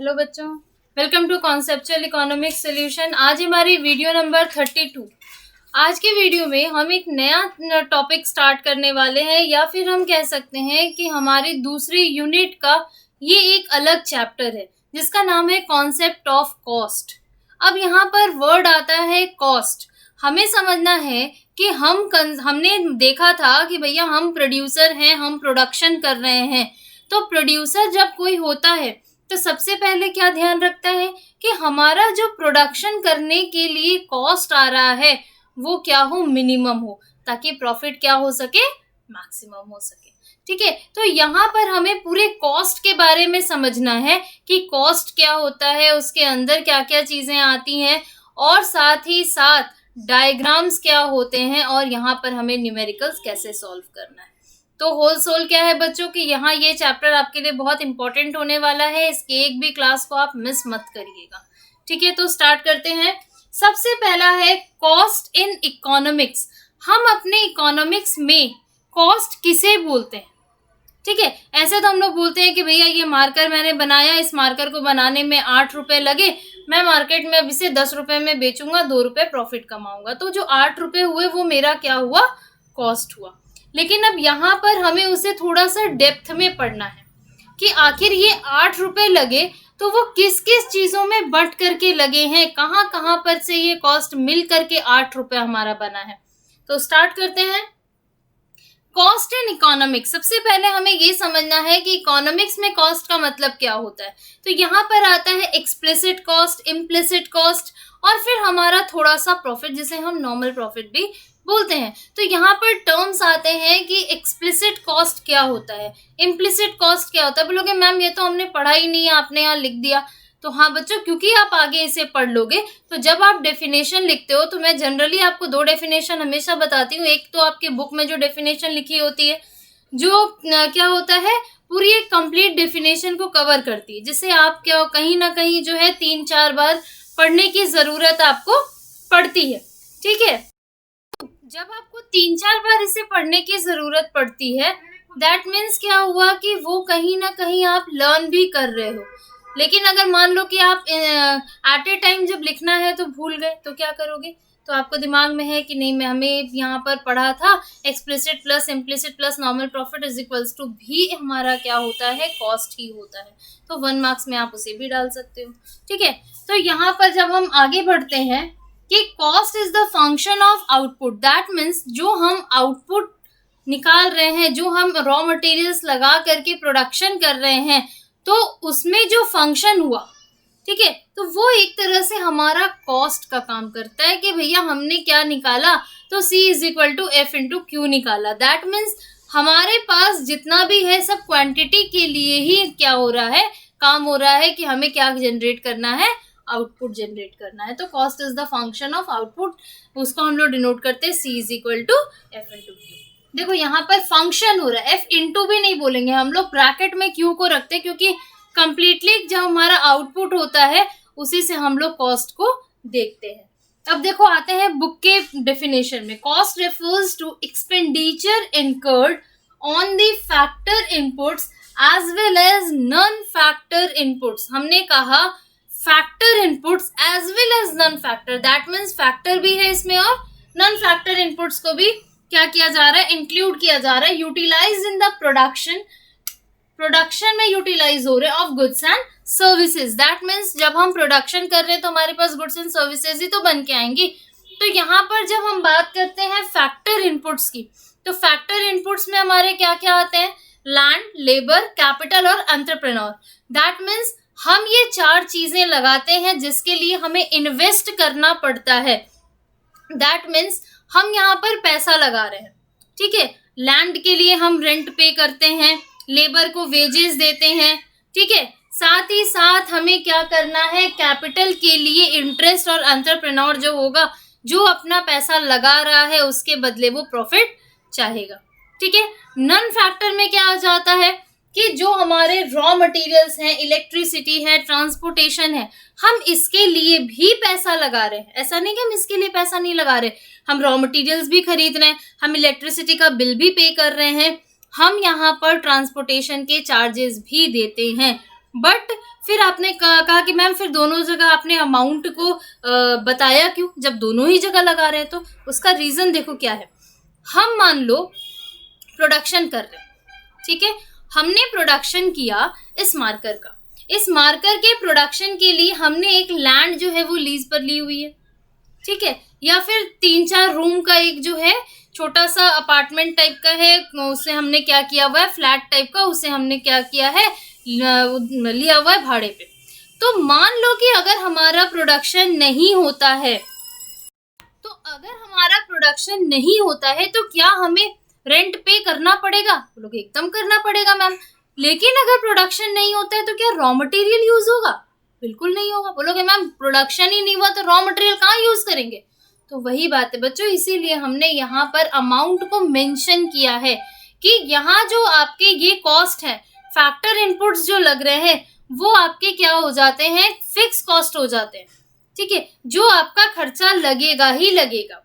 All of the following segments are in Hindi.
हेलो बच्चों, welcome to conceptual economics solution. आज हमारी वीडियो नंबर 32। आज के वीडियो में हम एक नया टॉपिक स्टार्ट करने वाले हैं, या फिर हम कह सकते हैं कि हमारी दूसरी यूनिट का ये एक अलग चैप्टर है जिसका नाम है कॉन्सेप्ट ऑफ कॉस्ट। अब यहाँ पर वर्ड आता है कॉस्ट। हमें समझना है कि हमने देखा था कि भैया हम प्रोड्यूसर हैं, हम प्रोडक्शन कर रहे हैं। तो प्रोड्यूसर जब कोई होता है तो सबसे पहले क्या ध्यान रखता है कि हमारा जो प्रोडक्शन करने के लिए कॉस्ट आ रहा है वो क्या हो, मिनिमम हो, ताकि प्रॉफिट क्या हो सके, मैक्सिमम हो सके। ठीक है, तो यहाँ पर हमें पूरे कॉस्ट के बारे में समझना है कि कॉस्ट क्या होता है, उसके अंदर क्या क्या चीजें आती हैं, और साथ ही साथ डायग्राम्स क्या होते हैं, और यहाँ पर हमें न्यूमेरिकल्स कैसे सॉल्व करना है। तो होल सोल क्या है बच्चों कि यहाँ ये चैप्टर आपके लिए बहुत इंपॉर्टेंट होने वाला है, इसके एक भी क्लास को आप मिस मत करिएगा। ठीक है, तो स्टार्ट करते हैं। सबसे पहला है कॉस्ट इन इकोनॉमिक्स। हम अपने इकोनॉमिक्स में कॉस्ट किसे बोलते हैं? ठीक है, ऐसे तो हम लोग बोलते हैं कि भैया ये मार्कर मैंने बनाया, इस मार्कर को बनाने में 8 रुपए लगे, मैं मार्केट में अब इसे 10 रुपए में बेचूंगा, 2 रुपए प्रॉफिट कमाऊंगा। तो जो 8 रुपए हुए वो मेरा क्या हुआ, कॉस्ट हुआ। लेकिन अब यहाँ पर हमें उसे थोड़ा सा डेप्थ में पढ़ना है कि आखिर ये 8 रुपए लगे तो वो किस किस चीजों में बट करके लगे हैं, कहाँ कहाँ पर से ये कॉस्ट मिल करके 8 रुपए हमारा बना है। तो स्टार्ट करते हैं। Cost in economics. सबसे पहले हमें ये समझना है कि इकोनॉमिक्स में कॉस्ट का मतलब क्या होता है। तो यहाँ पर आता है एक्सप्लिसिट कॉस्ट, इम्प्लिसिट कॉस्ट, और फिर हमारा थोड़ा सा प्रॉफिट जिसे हम नॉर्मल प्रॉफिट भी बोलते हैं। तो यहाँ पर टर्म्स आते हैं कि एक्सप्लिसिट कॉस्ट क्या होता है, इम्प्लिसिट कॉस्ट क्या होता है। बोलोगे मैम ये तो हमने पढ़ा ही नहीं है, आपने यहाँ लिख दिया। तो हाँ बच्चों, क्योंकि आप आगे इसे पढ़ लोगे तो जब आप डेफिनेशन लिखते हो तो मैं जनरली आपको 2 डेफिनेशन हमेशा बताती हूँ। एक तो आपके बुक में जो डेफिनेशन लिखी होती है, जो क्या होता है, पूरी एक कंप्लीट डेफिनेशन को कवर करती है, जिसे आप क्या कहीं ना कहीं जो है 3-4 बार पढ़ने की जरूरत आपको पड़ती है। ठीक है, जब आपको 3-4 बार इसे पढ़ने की जरूरत पड़ती है, दैट मीन्स क्या हुआ कि वो कहीं ना कहीं आप लर्न भी कर रहे हो। लेकिन अगर मान लो कि आप एट ए टाइम जब लिखना है तो भूल गए, तो क्या करोगे? तो आपको दिमाग में है कि नहीं, मैं हमें यहाँ पर पढ़ा था explicit plus implicit plus normal profit is equals to भी हमारा क्या होता है, कॉस्ट ही होता है। तो 1 मार्क्स में आप उसे भी डाल सकते हो। ठीक है, तो यहाँ पर जब हम आगे बढ़ते हैं कि cost is the function of output. That means जो हम आउटपुट निकाल रहे हैं, जो हम रॉ मटेरियल्स लगा करके प्रोडक्शन कर रहे हैं, तो उसमें जो फंक्शन हुआ, ठीक है, तो वो एक तरह से हमारा कॉस्ट का काम करता है कि भैया हमने क्या निकाला, तो C is equal to F into Q निकाला। दैट मीन्स हमारे पास जितना भी है सब क्वांटिटी के लिए ही क्या हो रहा है, काम हो रहा है कि हमें क्या जनरेट करना है, आउटपुट जनरेट करना है। तो cost is the function of output, उसको हम लोग डिनोट करते हैं C is equal to F into Q. देखो यहाँ पर फंक्शन हो रहा है, F इंटू भी नहीं बोलेंगे हम लोग, ब्रैकेट में Q को रखते हैं, क्योंकि कंप्लीटली जब हमारा आउटपुट होता है उसी से हम लोग कॉस्ट को देखते हैं। अब देखो आते हैं बुक के डेफिनेशन में। Cost refers to expenditure incurred on the factor inputs as well as non factor inputs. हमने कहा factor inputs as well as non factor, that means factor भी है इसमें और नॉन फैक्टर इनपुट्स को भी क्या किया जा रहा है, इंक्लूड किया जा रहा है। यूटिलाइज इन द प्रोडक्शन में यूटिलाइज हो रहे of goods and services. That means जब हम प्रोडक्शन कर रहे हैं तो हमारे पास गुड्स एंड सर्विसेज ही तो बन के आएंगी। तो यहाँ पर जब हम बात करते हैं फैक्टर इनपुट्स की, तो फैक्टर इनपुट्स में हमारे क्या क्या आते हैं, लैंड, लेबर, कैपिटल और एंटरप्रेन्योर। दैट मीन्स हम ये 4 चीजें लगाते हैं जिसके लिए हमें इन्वेस्ट करना पड़ता है। दैट मीन्स हम यहाँ पर पैसा लगा रहे हैं। ठीक है, लैंड के लिए हम रेंट पे करते हैं, लेबर को वेजेस देते हैं। ठीक है, साथ ही साथ हमें क्या करना है, कैपिटल के लिए इंटरेस्ट, और एंटरप्रेन्योर जो होगा, जो अपना पैसा लगा रहा है उसके बदले वो प्रॉफिट चाहेगा। ठीक है, नॉन फैक्टर में क्या आ जाता है कि जो हमारे रॉ मटेरियल्स हैं, इलेक्ट्रिसिटी है, ट्रांसपोर्टेशन है, हम इसके लिए भी पैसा लगा रहे हैं। ऐसा नहीं कि हम इसके लिए पैसा नहीं लगा रहे, हम रॉ मटेरियल्स भी खरीद रहे हैं, हम इलेक्ट्रिसिटी का बिल भी पे कर रहे हैं, हम यहाँ पर ट्रांसपोर्टेशन के चार्जेस भी देते हैं। बट फिर आपने कहा कि मैम फिर दोनों जगह आपने अमाउंट को बताया क्यों, जब दोनों ही जगह लगा रहे हैं? तो उसका रीजन देखो क्या है। हम मान लो प्रोडक्शन कर रहे हैं, ठीक है, हमने प्रोडक्शन किया इस मार्कर का, इस मार्कर के प्रोडक्शन के लिए हमने एक लैंड जो है वो लीज पर ली हुई है, ठीक है, या फिर 3-4 रूम का एक जो है छोटा सा अपार्टमेंट टाइप का है, उसे हमने क्या किया हुआ है, फ्लैट टाइप का, उसे हमने क्या किया है, लिया हुआ है भाड़े पे। तो मान लो कि अगर हमारा प्रोडक्शन नहीं होता है, तो अगर हमारा प्रोडक्शन नहीं होता है तो क्या हमें रेंट पे करना पड़ेगा? बोलोगे एकदम करना पड़ेगा मैम। लेकिन अगर प्रोडक्शन नहीं होता है तो क्या रॉ मटेरियल यूज होगा? बिल्कुल नहीं होगा। बोलोगे मैम प्रोडक्शन ही नहीं हुआ तो रॉ मटेरियल कहाँ यूज करेंगे? तो वही बात है बच्चों, इसीलिए हमने यहाँ पर अमाउंट को मेंशन किया है कि यहाँ जो आपके ये कॉस्ट है, फैक्टर इनपुट्स जो लग रहे हैं वो आपके क्या हो जाते हैं, फिक्स कॉस्ट हो जाते हैं, ठीक है, जो आपका खर्चा लगेगा ही लगेगा।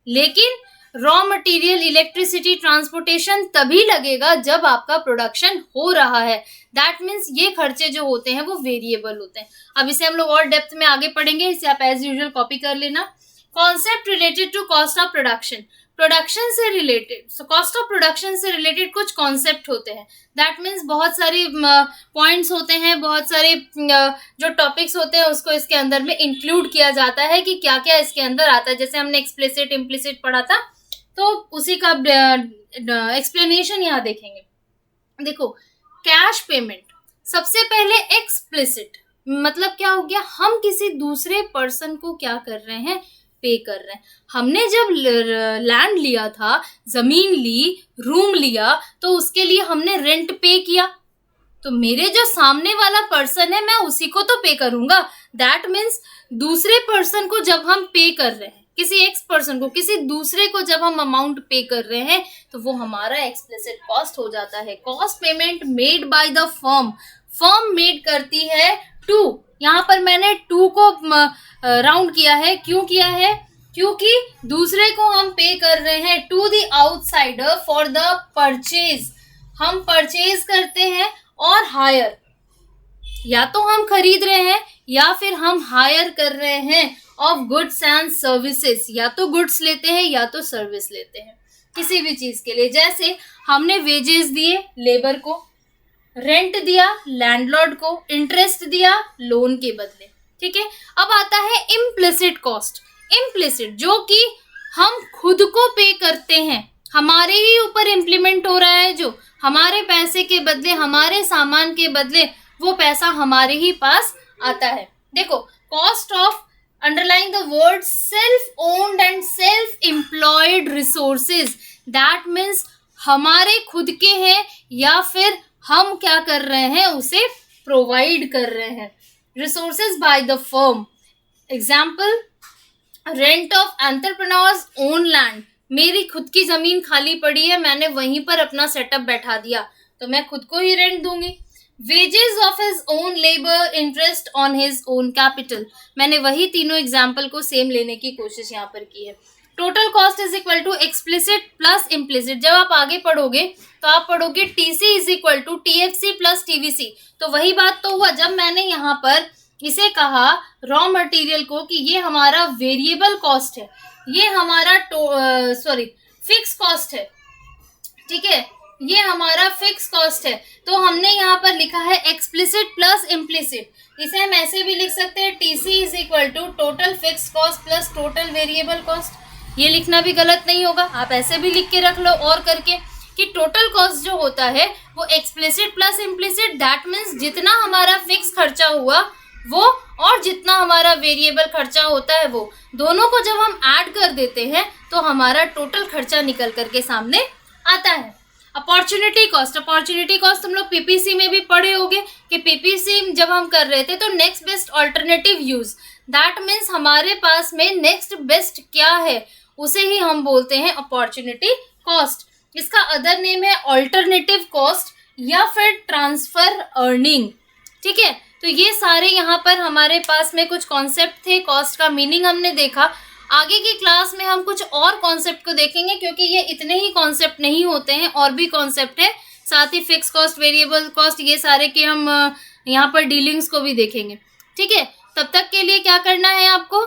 लेकिन रॉ मटेरियल, इलेक्ट्रिसिटी, ट्रांसपोर्टेशन तभी लगेगा जब आपका प्रोडक्शन हो रहा है। दैट मीन्स ये खर्चे जो होते हैं वो वेरिएबल होते हैं। अब इसे हम लोग और डेप्थ में आगे पढ़ेंगे, इसे आप एज यूजुअल कॉपी कर लेना। Concept related to cost of production, production से related, so cost of production से रिलेटेड कुछ कॉन्सेप्ट होते हैं। दैट मीन्स बहुत सारे पॉइंट्स होते हैं, बहुत सारे जो टॉपिक्स होते हैं उसको इसके अंदर में इंक्लूड किया जाता है कि क्या क्या इसके अंदर आता है। जैसे हमने एक्सप्लिसिट इम्प्लिसिट पढ़ा था, तो उसी का एक्सप्लेनेशन यहाँ देखेंगे। देखो कैश पेमेंट, सबसे पहले एक्सप्लिसिट मतलब क्या हो गया, हम किसी दूसरे पर्सन को क्या कर रहे हैं, पे कर रहे हैं। हमने जब लैंड लिया था, जमीन ली, रूम लिया, तो उसके लिए हमने रेंट पे किया, तो मेरे जो सामने वाला पर्सन है मैं उसी को तो पे करूंगा। दैट मीन्स दूसरे पर्सन को जब हम पे कर रहे हैं, किसी एक्स पर्सन को, किसी दूसरे को जब हम अमाउंट पे कर रहे हैं तो वो हमारा एक्सप्लिसिट कॉस्ट हो जाता है। Cost payment made by the firm, firm made करती है टू, यहाँ पर मैंने टू को राउंड किया है, क्यों किया है, क्योंकि दूसरे को हम पे कर रहे हैं to the outsider for the purchase. हम परचेज करते हैं और हायर, या तो हम खरीद रहे हैं या फिर हम हायर कर रहे हैं ऑफ गुड्स एंड सर्विसेज, या तो गुड्स लेते हैं या तो सर्विस लेते हैं किसी भी चीज के लिए। जैसे हमने वेजेस दिए लेबर को, रेंट दिया लैंडलॉर्ड को, इंटरेस्ट दिया लोन के बदले, ठीक है। अब आता है इम्प्लिसिट कॉस्ट, इम्प्लिसिट जो कि हम खुद को पे करते हैं, हमारे ही ऊपर इम्प्लीमेंट हो रहा है, जो हमारे पैसे के बदले, हमारे सामान के बदले वो पैसा हमारे ही पास आता है। देखो cost of, underline the word self owned and self employed resources, that means हमारे खुद के हैं या फिर हम क्या कर रहे हैं, उसे प्रोवाइड कर रहे हैं। Resources by the firm, example rent of entrepreneurs own land, मेरी खुद की जमीन खाली पड़ी है, मैंने वहीं पर अपना सेटअप बैठा दिया तो मैं खुद को ही रेंट दूंगी। Wages of his own labour, interest on his own capital, मैंने वही तीनों एग्जाम्पल को सेम लेने की कोशिश यहाँ पर की है। Total cost is equal to explicit plus implicit. जब आप आगे पढ़ोगे तो आप पढ़ोगे TC is equal to TFC plus TVC, तो वही बात तो हुआ जब मैंने यहाँ पर इसे कहा रॉ मटेरियल को कि ये हमारा वेरिएबल कॉस्ट है, ये हमारा फिक्स कॉस्ट है, ठीक है, ये हमारा फिक्स कॉस्ट है। तो हमने यहाँ पर लिखा है एक्सप्लिसिट प्लस इम्प्लिसिट, इसे हम ऐसे भी लिख सकते हैं TC is equal to total fix cost plus total variable cost. ये लिखना भी गलत नहीं होगा, आप ऐसे भी लिख के रख लो और करके कि टोटल कॉस्ट जो होता है वो explicit plus implicit, that means जितना हमारा फिक्स खर्चा हुआ वो और जितना हमारा वेरिएबल खर्चा होता है वो दोनों को जब हम ऐड कर देते हैं तो हमारा टोटल खर्चा निकल करके सामने आता है। अपॉर्चुनिटी कॉस्ट, अपॉर्चुनिटी कॉस्ट हम लोग पीपीसी में भी पढ़े होंगे कि पीपीसी जब हम कर रहे थे तो next best alternative use, that means हमारे पास में नेक्स्ट बेस्ट क्या है उसे ही हम बोलते हैं अपॉर्चुनिटी कॉस्ट। इसका अदर नेम है ऑल्टरनेटिव कॉस्ट या फिर ट्रांसफर अर्निंग, ठीक है। तो ये सारे यहाँ पर हमारे पास में कुछ कॉन्सेप्ट थे, कॉस्ट का मीनिंग हमने देखा। आगे की क्लास में हम कुछ और कॉन्सेप्ट को देखेंगे क्योंकि ये इतने ही कॉन्सेप्ट नहीं होते हैं, और भी कॉन्सेप्ट है साथ ही फिक्स कॉस्ट, वेरिएबल कॉस्ट, ये सारे के हम यहाँ पर डीलिंग्स को भी देखेंगे। ठीक है, तब तक के लिए क्या करना है आपको,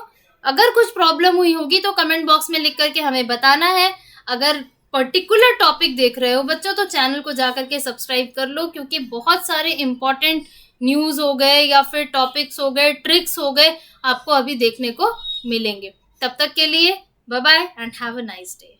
अगर कुछ प्रॉब्लम हुई होगी तो कमेंट बॉक्स में लिख करके हमें बताना है। अगर पर्टिकुलर टॉपिक देख रहे हो बच्चों तो चैनल को जा करके सब्सक्राइब कर लो, क्योंकि बहुत सारे इंपॉर्टेंट न्यूज़ हो गए या फिर टॉपिक्स हो गए, ट्रिक्स हो गए, आपको अभी देखने को मिलेंगे। तब तक के लिए bye bye and have a nice day.